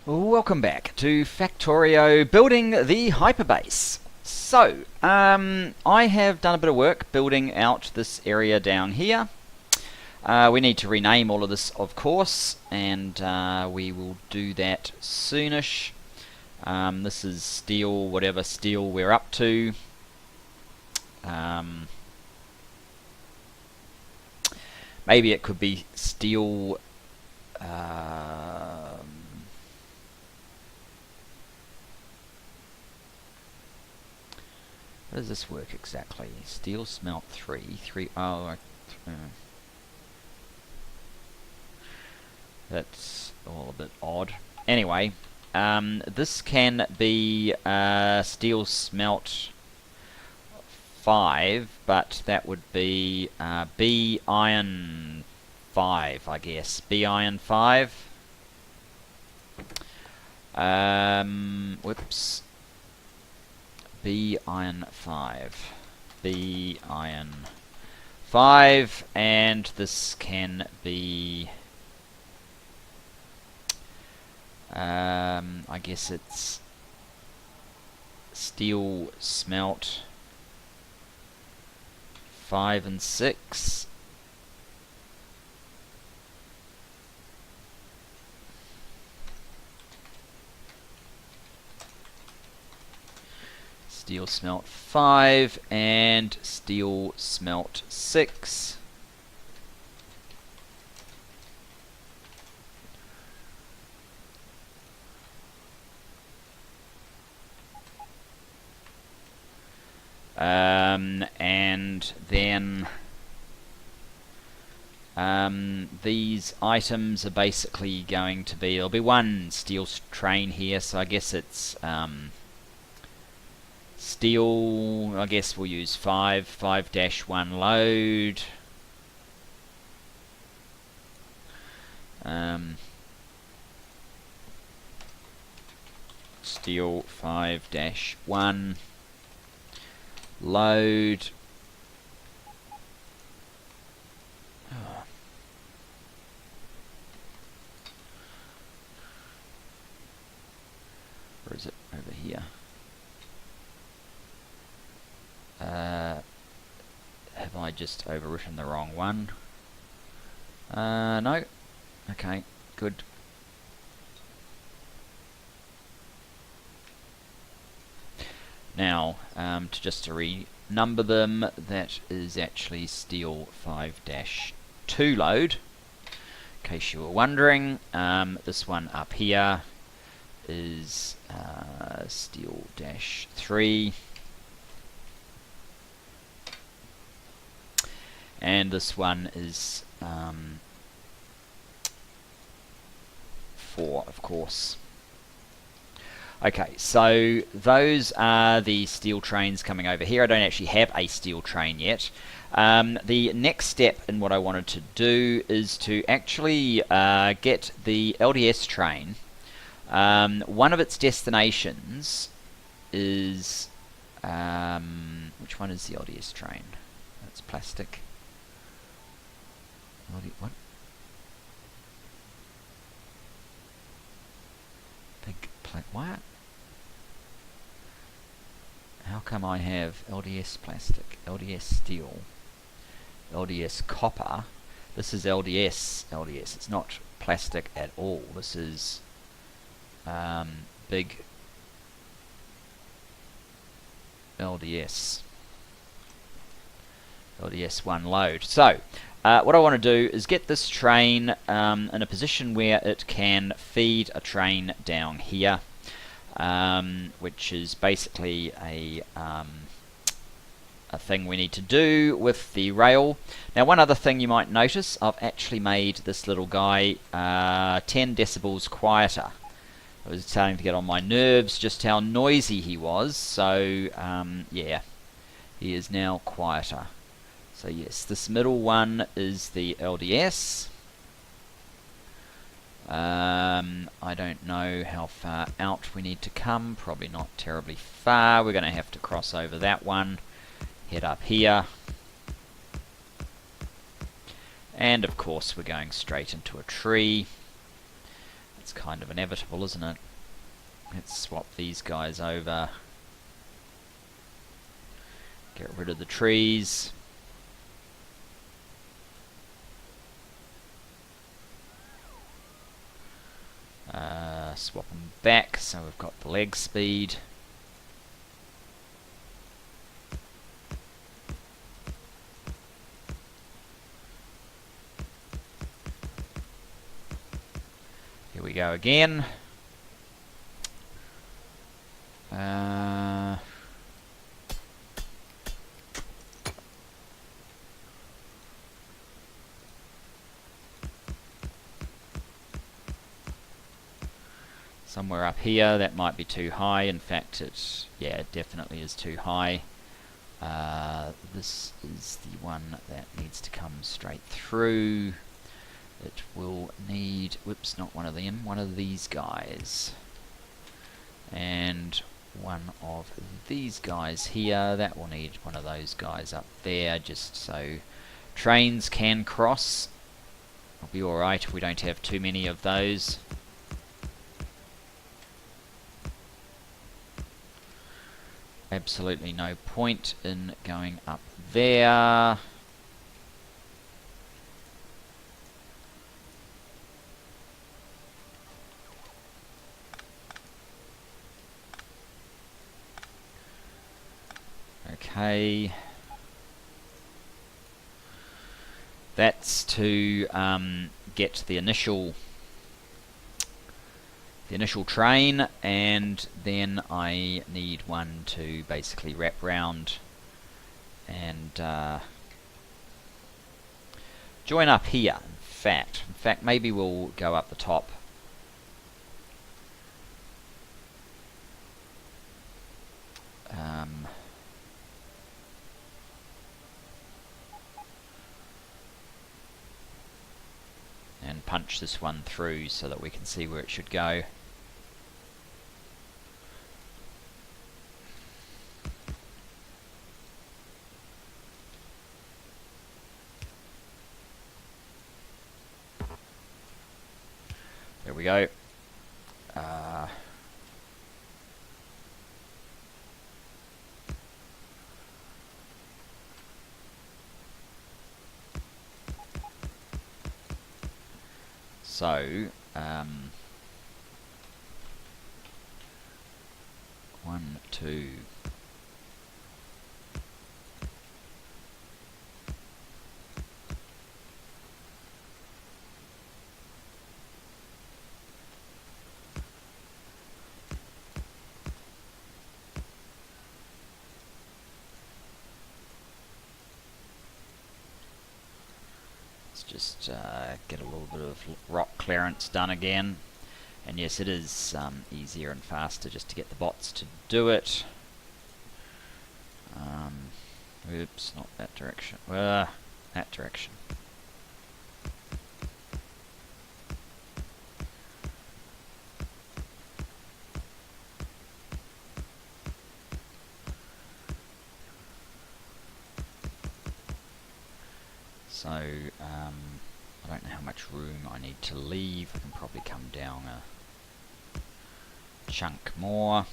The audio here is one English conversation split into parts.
Welcome back to Factorio building the Hyperbase. So, I have done a bit of work building out this area down here. We need to rename all of this, of course, and we will do that soonish. This is steel, whatever steel we're up to. Maybe it could be steel. How does this work exactly? Steel smelt 3. Oh, that's all a bit odd. Anyway, this can be steel smelt 5, but that would be B iron 5, I guess. B iron 5. Whoops. B iron 5. B iron 5, and this can be I guess it's steel smelt 5 and 6. Steel smelt 5 and steel smelt 6. And then these items are basically going to be, there'll be one steel train here, so I guess it's steel, I guess we'll use 5-1 load. Steel 5-1 load. Where is it? Over here. Have I just overwritten the wrong one? No. Okay, good. Now, to renumber them, that is actually steel 5-2 load. In case you were wondering, this one up here is steel -3. And this one is 4, of course. Okay, so those are the steel trains coming over here. I don't actually have a steel train yet. The next step in what I wanted to do is to actually get the LDS train. One of its destinations is... which one is the LDS train? That's plastic. What? What? How come I have LDS plastic, LDS steel, LDS copper? This is LDS. It's not plastic at all. This is big LDS. LDS 1 load. So, what I want to do is get this train in a position where it can feed a train down here, which is basically a thing we need to do with the rail. Now, one other thing you might notice, I've actually made this little guy 10 decibels quieter. It was starting to get on my nerves just how noisy he was, so yeah, he is now quieter. So yes, this middle one is the LDS. I don't know how far out we need to come, probably not terribly far. We're going to have to cross over that one, head up here. And of course we're going straight into a tree. It's kind of inevitable, isn't it? Let's swap these guys over. Get rid of the trees. Swap them back so we've got the leg speed. Here we go again. Somewhere up here, that might be too high. In fact, it definitely is too high. This is the one that needs to come straight through. It will need, whoops, not one of them, one of these guys. And one of these guys here, that will need one of those guys up there, just so trains can cross. It'll be alright if we don't have too many of those. Absolutely no point in going up there. Okay. That's to get the initial train, and then I need one to basically wrap round and join up here. In fact, maybe we'll go up the top. And punch this one through so that we can see where it should go. There we go. So, 1, 2. Just get a little bit of rock clearance done again, and yes, it is easier and faster just to get the bots to do it. Oops, not that direction. That direction. So, I don't know how much room I need to leave. I can probably come down a chunk more.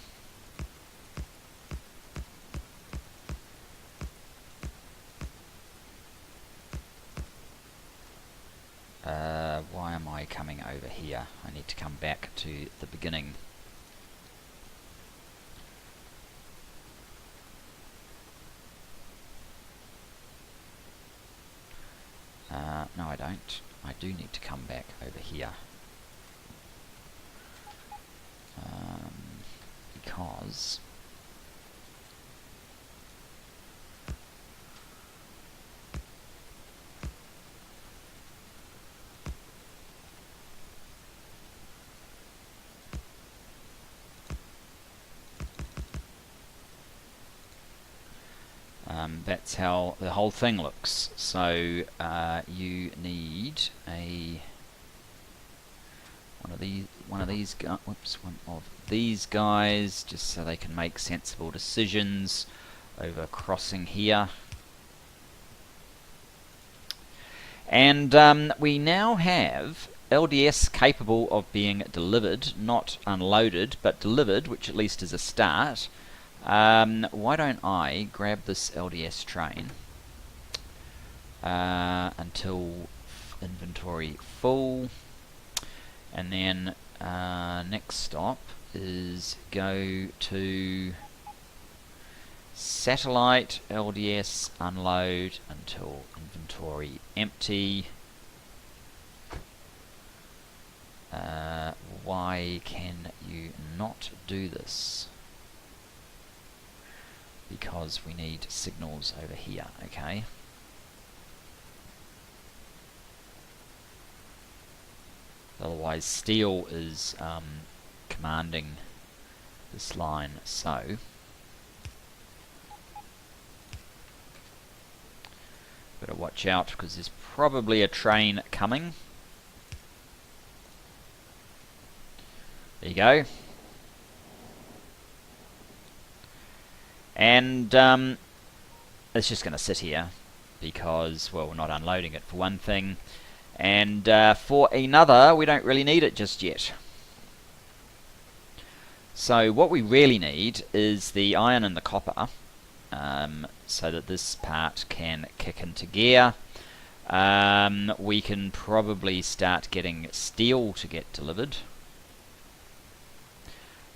Why am I coming over here? I need to come back to the beginning. No, I don't. I do need to come back over here. Because that's how the whole thing looks. So you need one of these guys, just so they can make sensible decisions over crossing here. And we now have LDS capable of being delivered, not unloaded, but delivered, which at least is a start. Why don't I grab this LDS train until inventory full, and then next stop is go to satellite LDS, unload until inventory empty. Why can you not do this? Because we need signals over here, okay? Otherwise steel is commanding this line, so better watch out because there's probably a train coming. There you go. And it's just going to sit here because, well, we're not unloading it for one thing, and for another, we don't really need it just yet. So what we really need is the iron and the copper, so that this part can kick into gear. We can probably start getting steel to get delivered,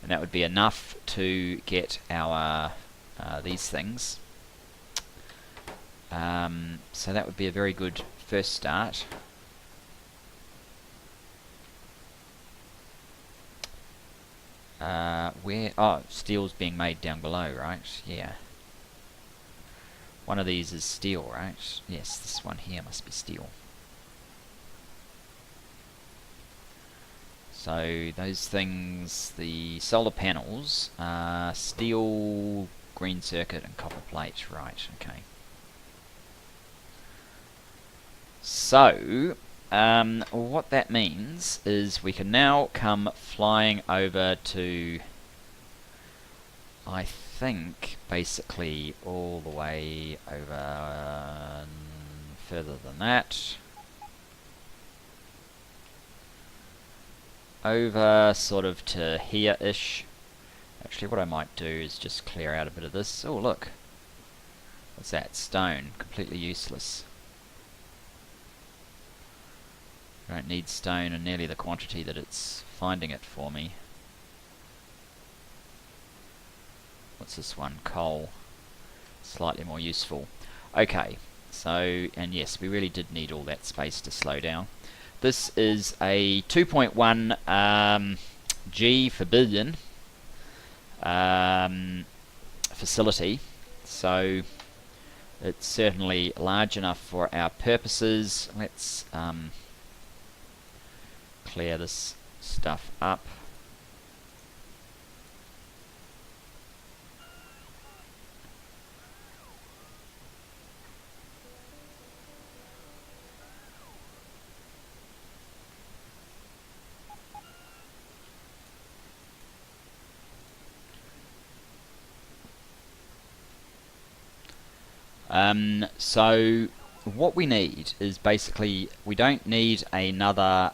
and that would be enough to get our these things. So that would be a very good first start. Where? Oh, steel's being made down below, right? Yeah. One of these is steel, right? Yes, this one here must be steel. So those things, the solar panels, are steel, green circuit, and copper plate, right? Okay. So what that means is we can now come flying over to, I think, basically all the way over further than that. Over sort of to here-ish. Actually, what I might do is just clear out a bit of this. Oh, look. What's that? Stone. Completely useless. I don't need stone in nearly the quantity that it's finding it for me. What's this one? Coal. Slightly more useful. Okay, so, and yes, we really did need all that space to slow down. This is a 2.1 G for billion facility, so it's certainly large enough for our purposes. Let's clear this stuff up. So what we need is basically, we don't need another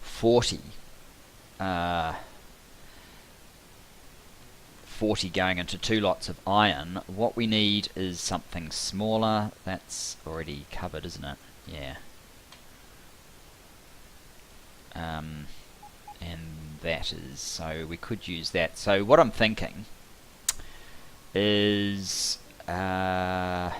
40 going into 2 lots of iron. What we need is something smaller. That's already covered, isn't it? Yeah. And that is, so we could use that. So what I'm thinking is the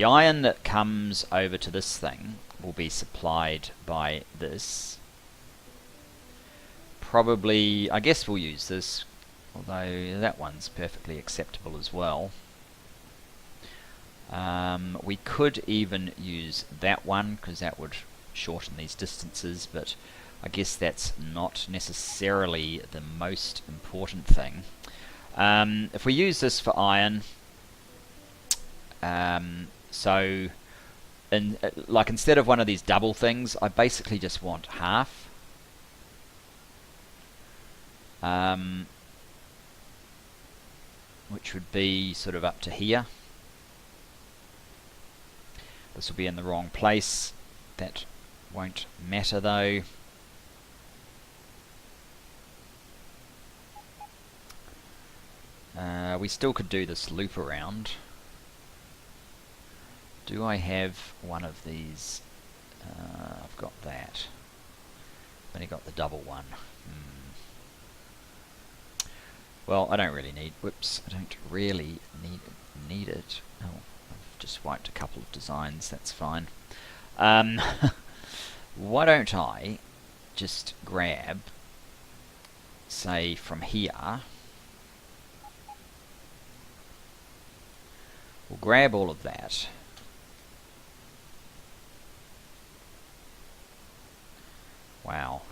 iron that comes over to this thing will be supplied by this. Probably, I guess we'll use this, although that one's perfectly acceptable as well. We could even use that one, because that would shorten these distances, but I guess that's not necessarily the most important thing. If we use this for iron, so like instead of one of these double things, I basically just want half. Which would be sort of up to here. This will be in the wrong place. That won't matter though. We still could do this loop around. Do I have one of these? I've got that. Only got the double one. Well, I don't really need. Whoops! I don't really need it. Oh, I've just wiped a couple of designs. That's fine. Why don't I just grab, say, from here. We'll grab all of that. Wow.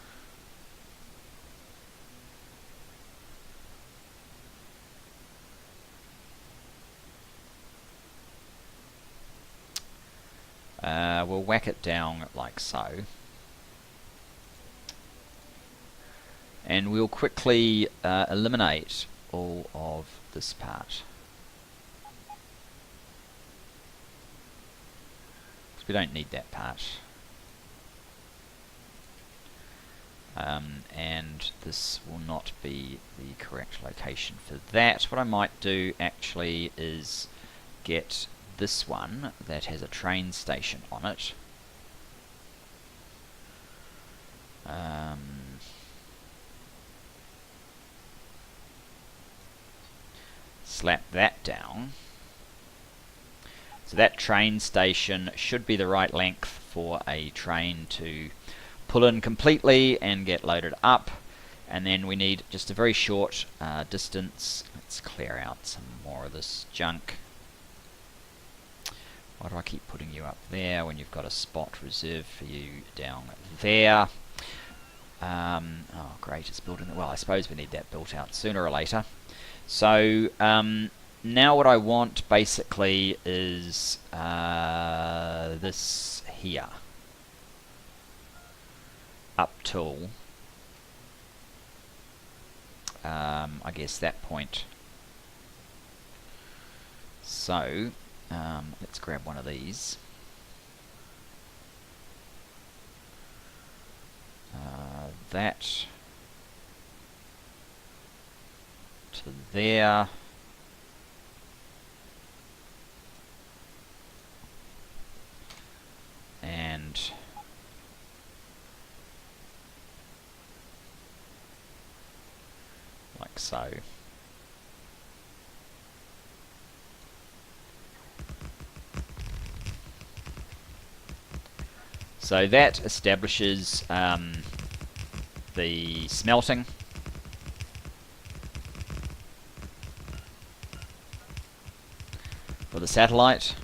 We'll whack it down like so. And we'll quickly eliminate all of this part. We don't need that part. And this will not be the correct location for that. What I might do actually is get this one that has a train station on it. Slap that down. So that train station should be the right length for a train to pull in completely and get loaded up. And then we need just a very short distance. Let's clear out some more of this junk. Why do I keep putting you up there when you've got a spot reserved for you down there? Oh great, it's building. Well, I suppose we need that built out sooner or later. So now what I want basically is this here. Up till I guess that point. So let's grab one of these. That to there. And like so. So that establishes the smelting. For the satellite.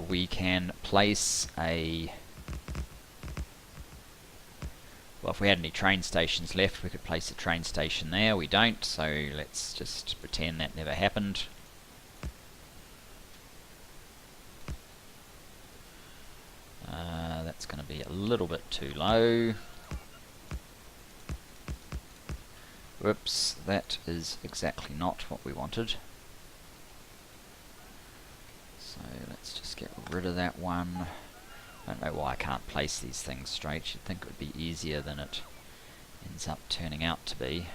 We can place a... Well, if we had any train stations left, we could place a train station there. We don't, so let's just pretend that never happened. That's going to be a little bit too low. Whoops, that is exactly not what we wanted. So let's just get rid of that one. I don't know why I can't place these things straight. You'd think it would be easier than it ends up turning out to be.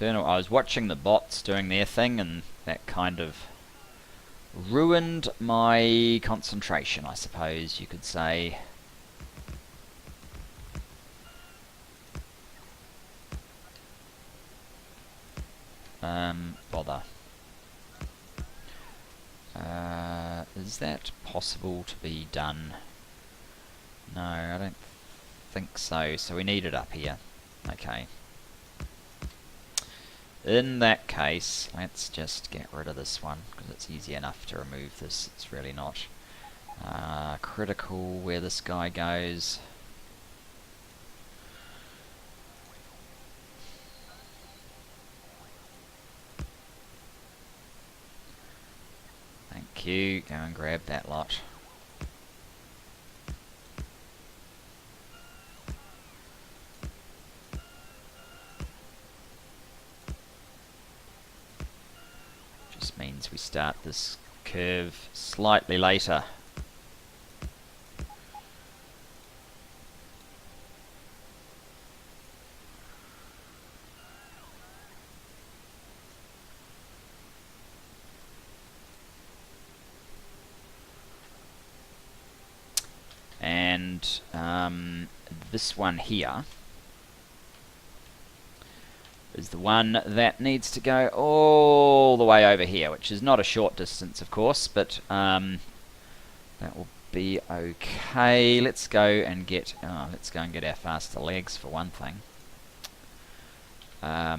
I was watching the bots doing their thing, and that kind of ruined my concentration, I suppose you could say. Bother. Is that possible to be done? No, I don't think so. So we need it up here. Okay. In that case, let's just get rid of this one, because it's easy enough to remove this. It's really not critical where this guy goes. Thank you. Go and grab that lot. Just means we start this curve slightly later. And this one here is the one that needs to go all the way over here, which is not a short distance, of course, but that will be okay. Let's go and get our faster legs for one thing. I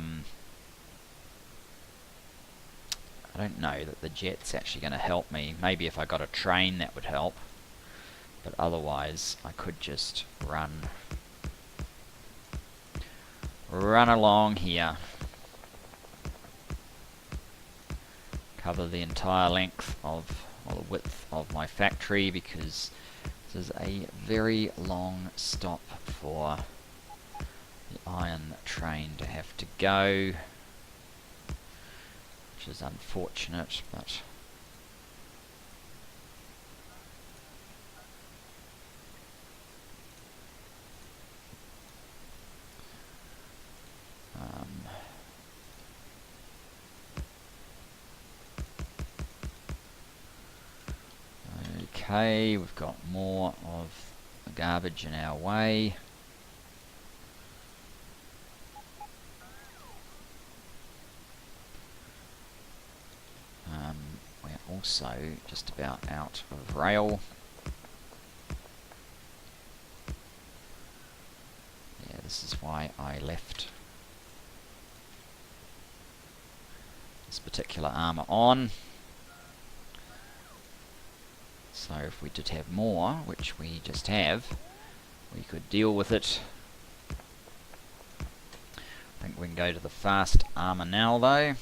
don't know that the jet's actually going to help me. Maybe if I got a train that would help, but otherwise I could just run along here, cover the entire length of, or the width of my factory, because this is a very long stop for the iron train to have to go, which is unfortunate, but okay, we've got more of the garbage in our way. We're also just about out of rail. Yeah, this is why I left this particular armour on. So if we did have more, which we just have, we could deal with it. I think we can go to the fast armour now though.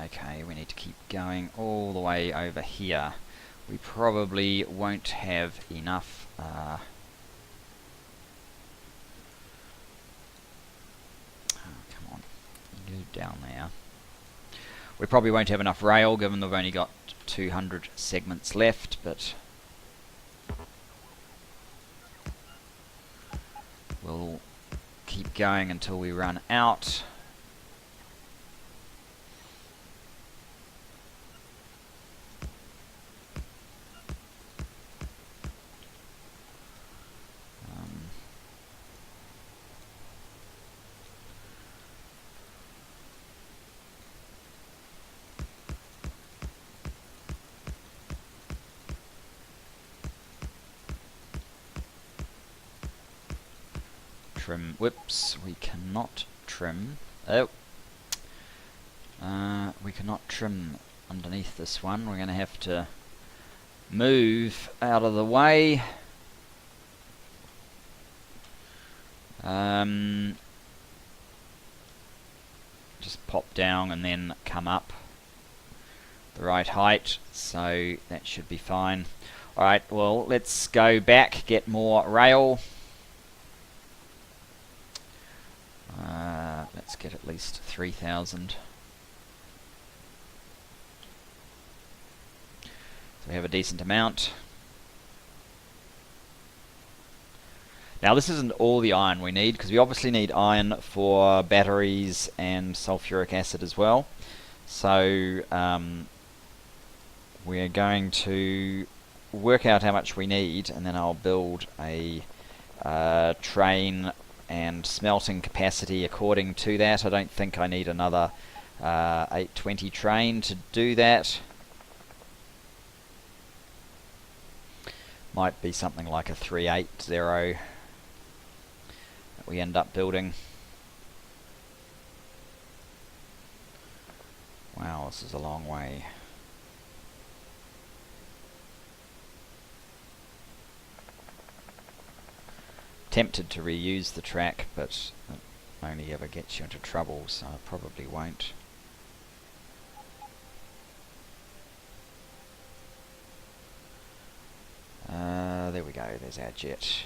Okay, we need to keep going all the way over here. We probably won't have enough oh, come on, you go down there. We probably won't have enough rail, given we've only got 200 segments left, but we'll keep going until we run out. Trim, whoops, we cannot trim, oh, we cannot trim underneath this one. We're going to have to move out of the way. Just pop down and then come up the right height, so that should be fine. Alright, well, let's go back, get more rail. Let's get at least 3,000. So we have a decent amount. Now this isn't all the iron we need, because we obviously need iron for batteries and sulfuric acid as well. So we're going to work out how much we need, and then I'll build a train and smelting capacity according to that. I don't think I need another 820 train to do that. Might be something like a 380 that we end up building. Wow, this is a long way. Tempted to reuse the track, but it only ever gets you into trouble, so I probably won't. There we go, there's our jet.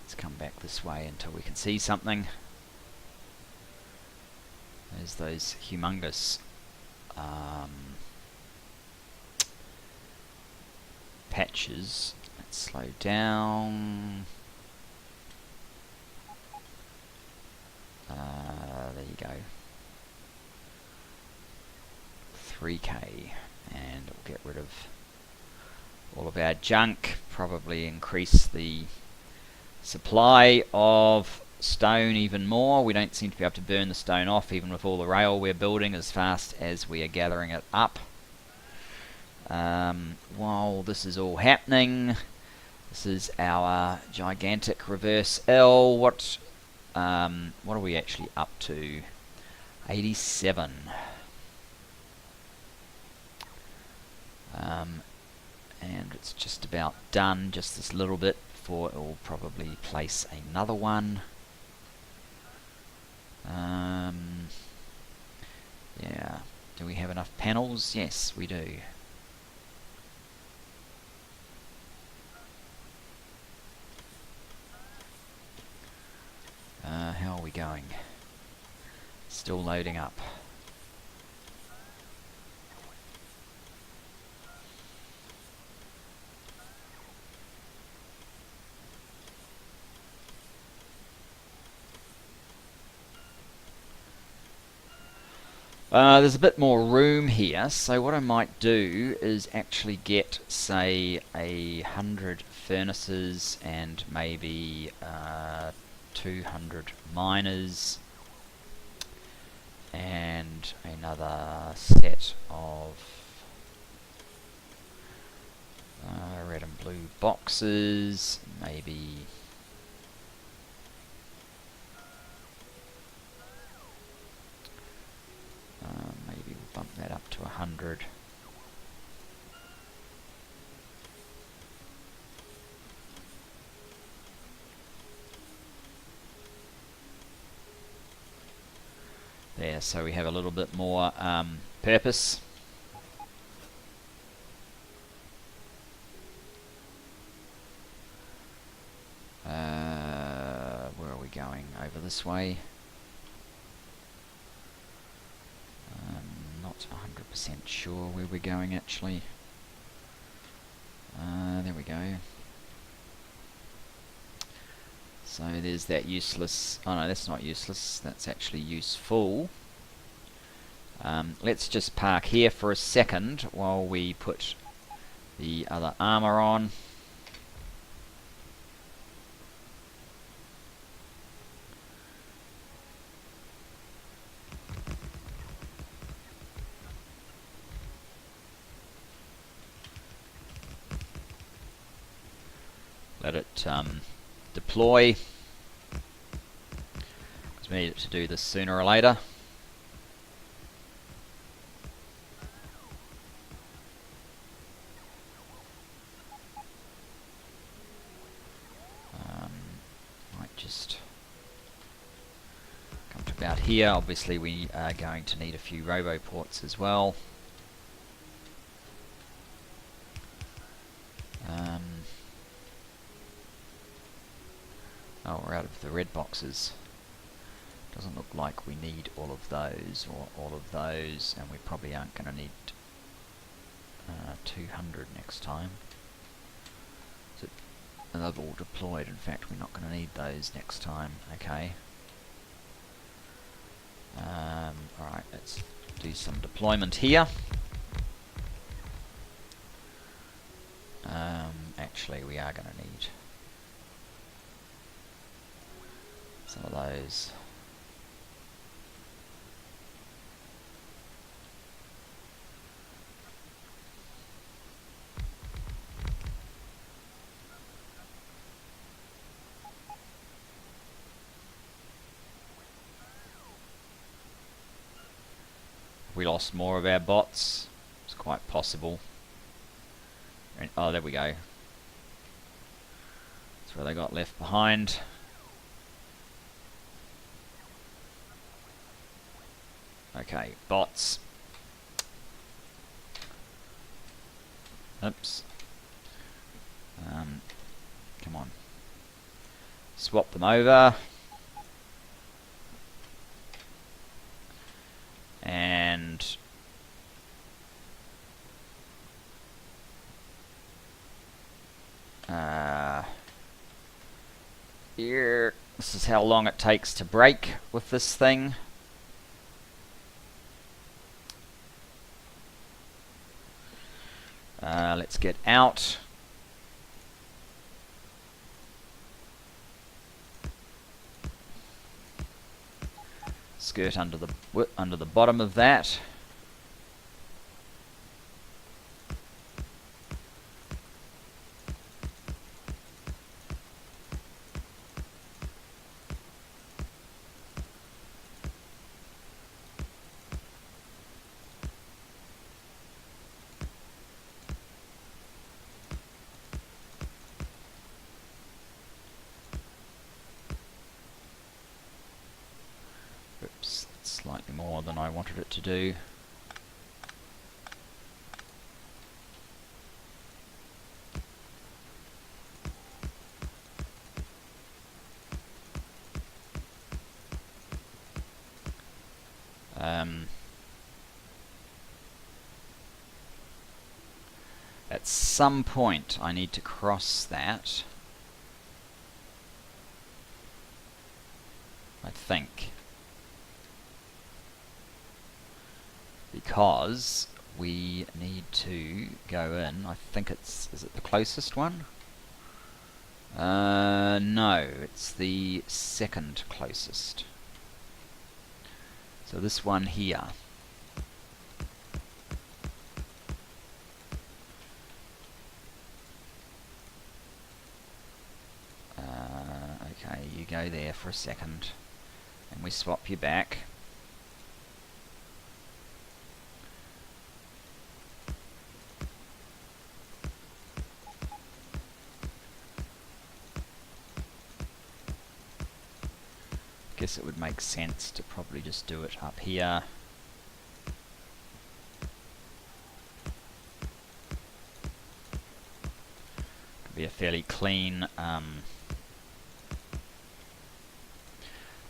Let's come back this way until we can see something. There's those humongous patches. Let's slow down. There you go. 3k, and we'll get rid of all of our junk, probably increase the supply of stone even more. We don't seem to be able to burn the stone off even with all the rail we're building as fast as we are gathering it up. While this is all happening, this is our gigantic reverse L. What are we actually up to? 87. And it's just about done, just this little bit before it will probably place another one. Yeah, do we have enough panels? Yes, we do. How are we going? Still loading up. There's a bit more room here, so what I might do is actually get, say, 100 furnaces and maybe 200 miners and another set of red and blue boxes, maybe maybe we'll bump that up to 100. There, so we have a little bit more purpose. Where are we going? Over this way? Not 100% sure where we're going actually. There we go. So there's that useless, oh no, that's not useless, that's actually useful. Let's just park here for a second while we put the other armor on. Let it deploy, because we need it to do this sooner or later. Might just come to about here. Obviously we are going to need a few roboports as well. Oh, we're out of the red boxes. Doesn't look like we need all of those or all of those, and we probably aren't going to need 200 next time. So they've all deployed. In fact, we're not going to need those next time. Okay. Alright, let's do some deployment here. actually we are going to need some of those. We lost more of our bots. It's quite possible. And, oh, there we go. That's where they got left behind. Okay, bots. Oops. Come on. Swap them over. And here, this is how long it takes to break with this thing. Let's get out. Skirt under the bottom of that. Oops, that's slightly more than I wanted it to do. At some point I need to cross that, I think, because we need to go in. I think is it the closest one? No, it's the second closest. So this one here. Okay, you go there for a second, and we swap you back. Guess it would make sense to probably just do it up here. Could be a fairly clean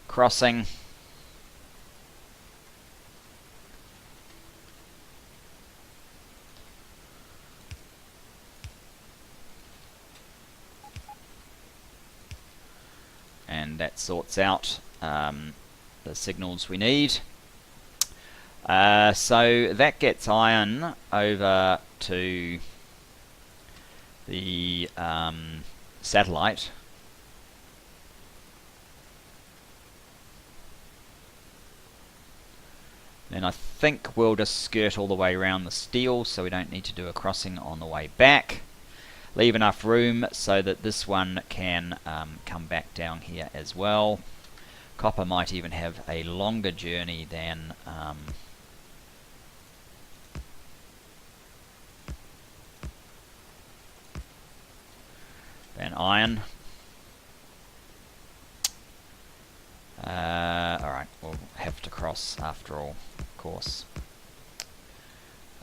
crossing. And that sorts out the signals we need. So that gets iron over to the satellite. Then I think we'll just skirt all the way around the steel, so we don't need to do a crossing on the way back. Leave enough room so that this one can come back down here as well. Copper might even have a longer journey than iron. Alright, we'll have to cross after all, of course.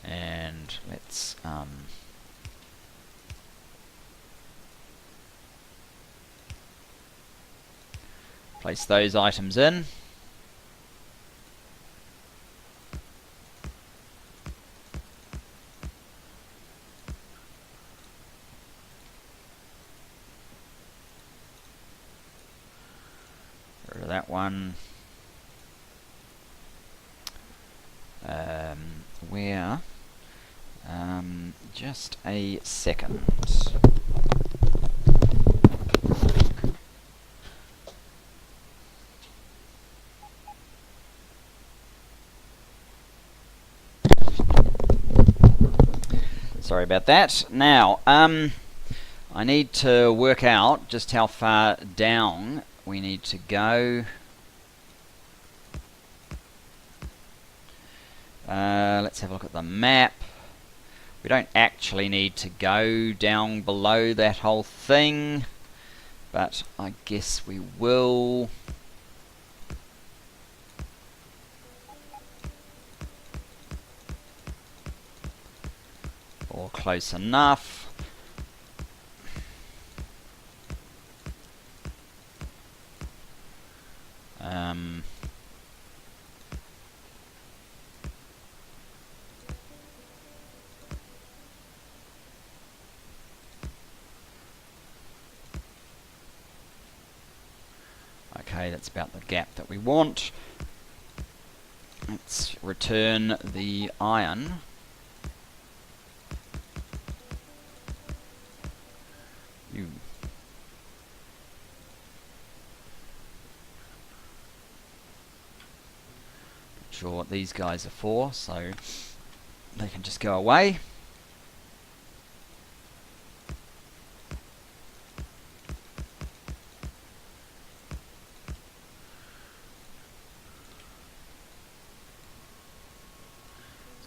And let's place those items in. Get rid of that one. Where? Just a second. Sorry about that. Now, I need to work out just how far down we need to go. Let's have a look at the map. We don't actually need to go down below that whole thing, but I guess we will. Or close enough. Okay, that's about the gap that we want. Let's return the iron. You. Not sure what these guys are for, so they can just go away.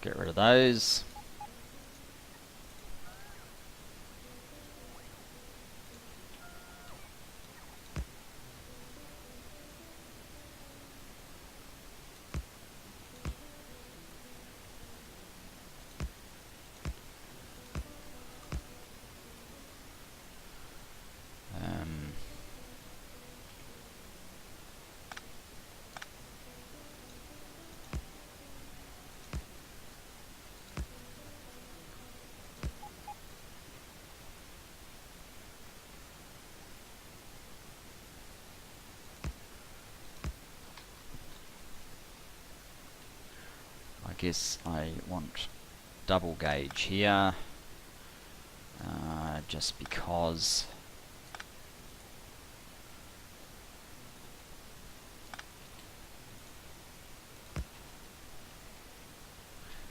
Get rid of those. I guess I want double gauge here, just because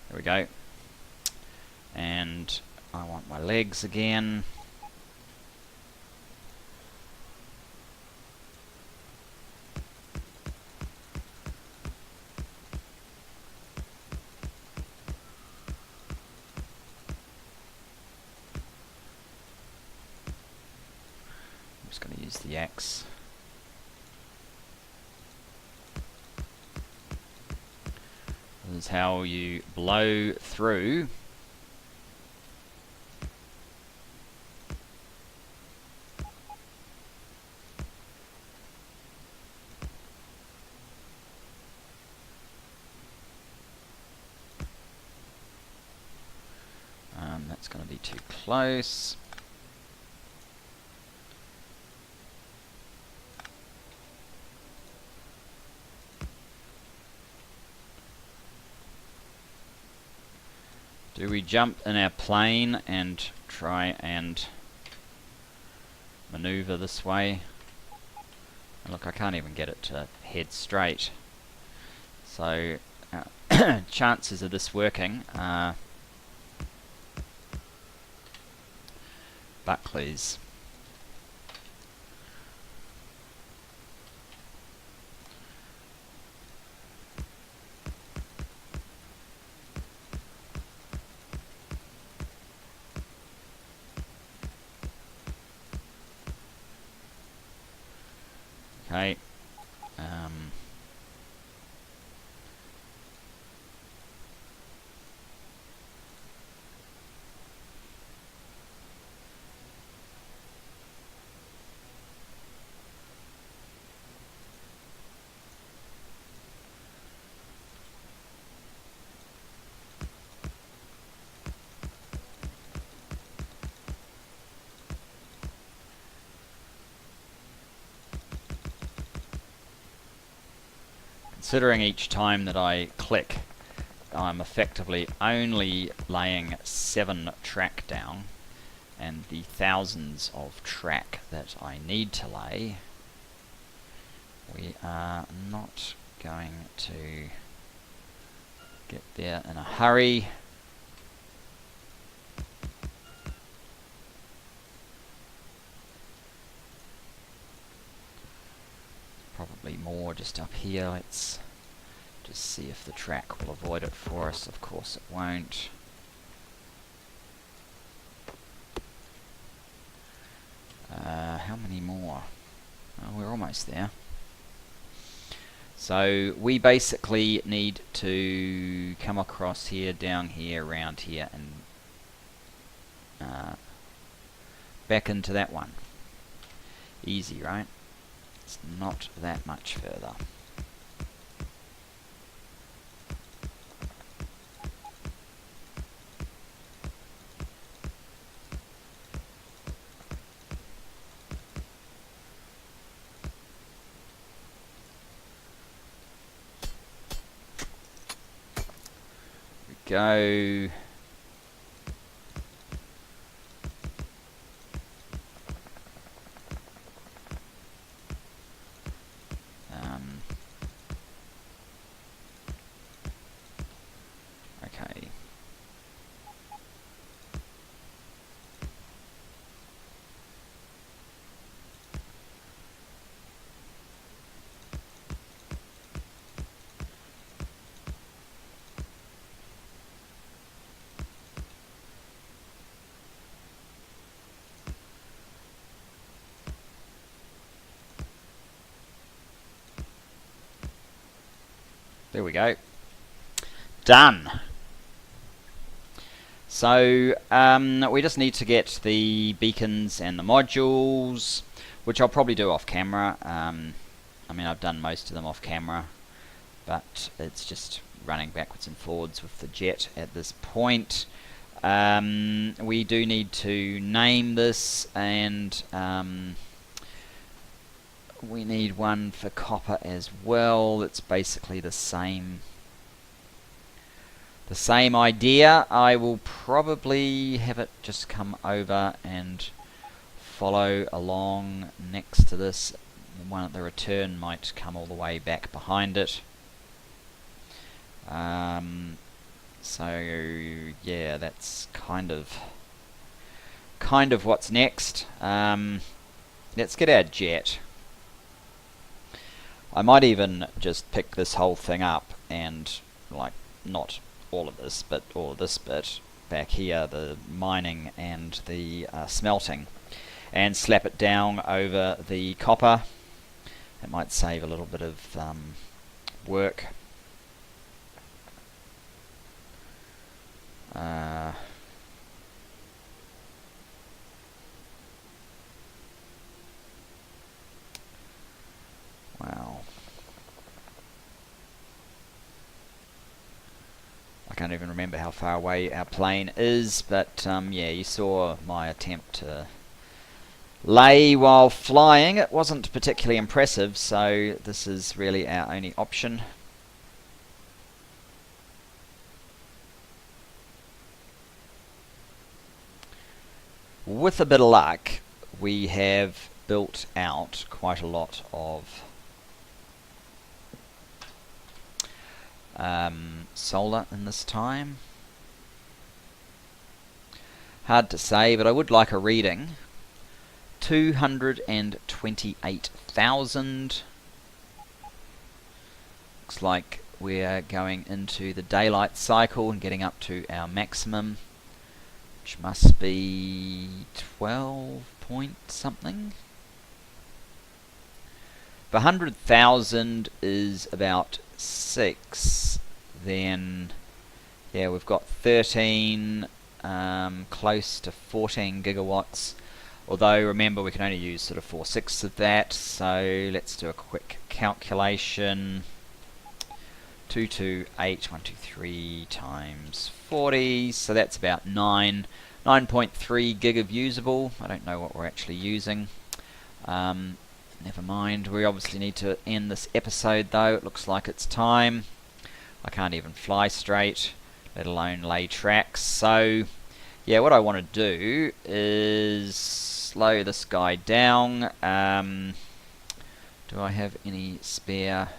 there we go. And I want my legs again. I'm just going to use the axe. This is how you blow through. That's going to be too close. Do we jump in our plane and try and maneuver this way? Look, I can't even get it to head straight. So chances of this working are Buckley's. Okay. Considering each time that I click, I'm effectively only laying 7 track down, and the thousands of track that I need to lay, we are not going to get there in a hurry. just up here, let's just see if the track will avoid it for us. Of course it won't. How many more? Oh, we're almost there. So we basically need to come across here, down here, around here, and back into that one. Easy, right? It's not that much further. Go. Okay. There we go. Done. So we just need to get the beacons and the modules, which I'll probably do off camera. I mean, I've done most of them off camera, but it's just running backwards and forwards with the jet at this point. We do need to name this, and we need one for copper as well. It's basically the same idea. I will probably have it just come over and follow along next to this. The one at the return might come all the way back behind it. So yeah, that's kind of what's next. Let's get our jet. I might even just pick this whole thing up and, like, not all of this, but all of this bit back here, the mining and the smelting, and slap it down over the copper. It might save a little bit of work. Wow. I can't even remember how far away our plane is, but yeah, you saw my attempt to lay while flying. It wasn't particularly impressive, so this is really our only option. With a bit of luck, we have built out quite a lot of solar in this time. Hard to say, but I would like a reading. 228,000. Looks like we're going into the daylight cycle and getting up to our maximum, which must be 12 point something. If 100,000 is about 6, then yeah, we've got 13, close to 14 gigawatts. Although remember, we can only use sort of 4/6 of that, so let's do a quick calculation. 228,123 times 40, so that's about 9.3 gig of usable. I don't know what we're actually using. Never mind. We obviously need to end this episode though. It looks like it's time. I can't even fly straight, let alone lay tracks. So yeah, what I want to do is slow this guy down. Do I have any spare?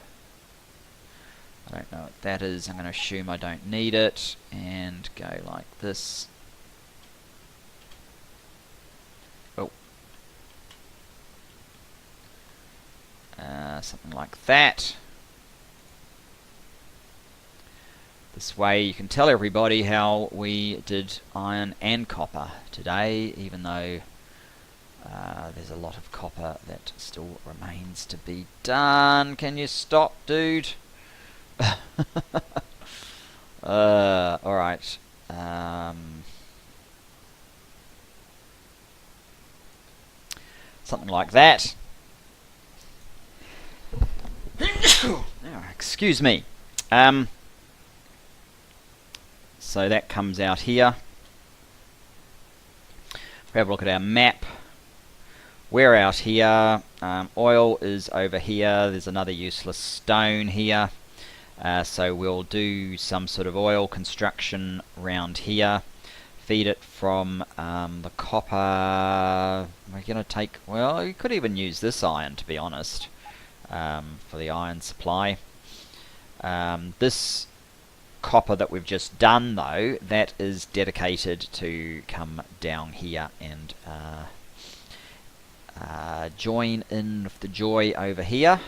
I don't know what that is. I'm going to assume I don't need it, and go like this. Oh. something like that. This way you can tell everybody how we did iron and copper today, even though there's a lot of copper that still remains to be done. Can you stop, dude? Alright. Something like that. Excuse me. So that comes out here. We have a look at our map. We're out here. Oil is over here. There's another useless stone here. So we'll do some sort of oil construction around here. Feed it from the copper. We're going to take... Well, you could even use this iron, to be honest, for the iron supply. This copper that we've just done, though, that is dedicated to come down here and join in with the joy over here.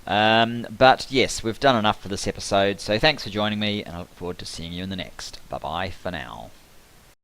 But yes, we've done enough for this episode, so thanks for joining me, and I look forward to seeing you in the next. Bye bye for now.